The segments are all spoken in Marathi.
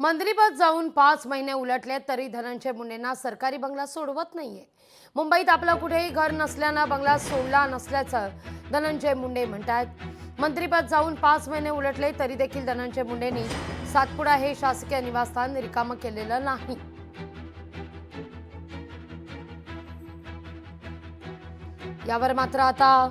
मंत्रिपद जाऊन 5 महिने उलटले तरी धनंजय मुंडेंना सरकारी बंगला सोडवत नाहीये। मुंबईत आपलं कुठेही घर नसल्यानं बंगला सोडला नसल्याचं धनंजय मुंडे म्हणतात। मंत्रिपद जाऊन 5 महिने उलटले तरी देखील धनंजय मुंडेंनी सातपुडा हे शासकीय निवासस्थान रिकामं केलेलं नाही। यावर मात्र आता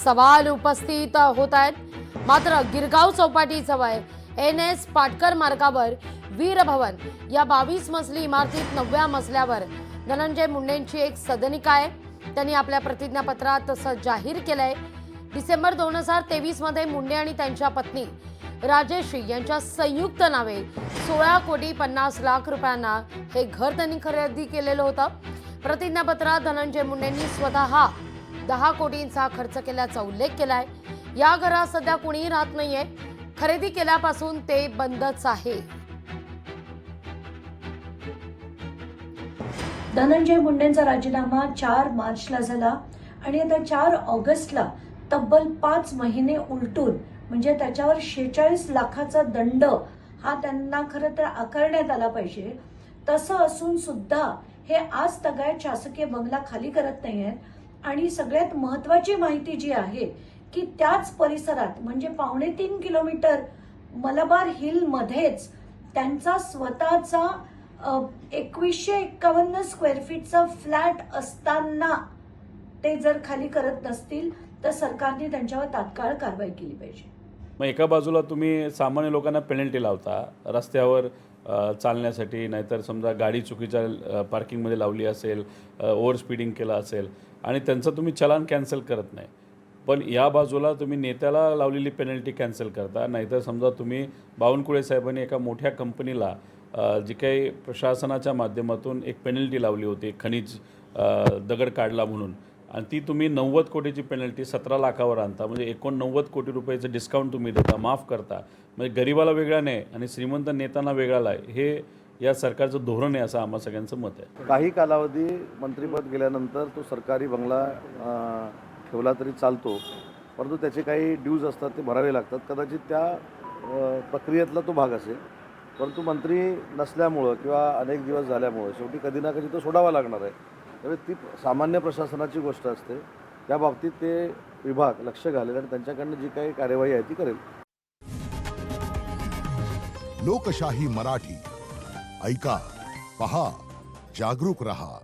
सवाल उपस्थित होत आहेत। मात्र गिरगाव चौपाटी जवळ NS पाटकर मार्गावर वीरभवन या 22 मजली इमारतीत 9व्या मजल्यावर धनंजय मुंडेंची एक सदनिका आहे। त्यांनी आपल्या प्रतिज्ञापत्रात तसं जाहीर केलंय। डिसेंबर 2023 मध्ये मुंडे आणि त्यांच्या पत्नी राजेश्री यांच्या संयुक्त नावे 16 कोटी 50 लाख रुपयांना हे घर त्यांनी खरेदी केलेलं होतं। प्रतिज्ञापत्रात धनंजय मुंडेंनी स्वतः 10 कोटींचा खर्च केल्याचा उल्लेख केलाय। या घरात सध्या कुणीही राहत नाहीये। खरेदी केल्यापासून ते बंदच आहे। धनंजय मुंडेंचा राजीनामा 4 मार्चला झाला आणि आता 4 ऑगस्टला तब्बल 5 महिने उलटून म्हणजे त्याच्यावर 46 लाखाचा दंड हा त्यांना खरं तर आकारण्यात आला पाहिजे। तसं असून सुद्धा हे आज तगायत शासकीय बंगला खाली करत नाहीयेत। आणि सगळ्यात महत्वाची माहिती जी आहे की त्याच परिसरात म्हणजे 2.5 किलोमीटर मलबार हिल मध्येच त्यांचा स्वतःचा 2151 स्क्वेअर फीटचा फ्लॅट असताना ते जर खाली करत नसतील तर सरकारने त्यांच्यावर तात्काळ कारवाई केली पाहिजे। मग एका बाजूला तुम्ही सामान्य लोकांना पेनल्टी लावता रस्त्यावर चालण्यासाठी, नाहीतर समजा गाडी चुकीच्या पार्किंगमध्ये लावली असेल, ओव्हर स्पीडिंग केलं असेल आणि त्यांचं तुम्ही चलान कॅन्सल करत नाही। पण या बाजूला तुम्ही नेत्याला लावलेली पेनल्टी कॅन्सल करता, नाहीतर समजा तुम्ही बावनकुळे साहेबांनी एका मोठ्या कंपनीला जी काही प्रशासनाच्या माध्यमातून एक पेनल्टी लावली होती, खनिज दगड काढला म्हणून, आणि ती तुम्ही 90 कोटीची पेनल्टी 17 लाखावर आणता, म्हणजे 89 कोटी रुपयाचं डिस्काउंट तुम्ही देता, माफ करता। म्हणजे गरिबाला वेगळा नाही आणि श्रीमंत नेत्यांना वेगळा आहे, हे या सरकारचं धोरण आहे असं आम्हा सगळ्यांचं मत आहे। काही कालावधी मंत्रिपद गेल्यानंतर तो सरकारी बंगला ठेवला तरी चालतो, परंतु त्याचे काही ड्यूज असतात ते भरावे लागतात। कदाचित त्या प्रक्रियेतला तो भाग असेल, परंतु मंत्री नसल्यामुळं किंवा अनेक दिवस झाल्यामुळं शेवटी कधी ना कधी तो सोडावा लागणार आहे। त्यामुळे ती सामान्य प्रशासनाची गोष्ट असते। त्या बाबतीत ते विभाग लक्ष घालेल आणि त्यांच्याकडनं जी काही कार्यवाही आहे ती करेल। लोकशाही मराठी ऐका, पहा, जागरूक रहा।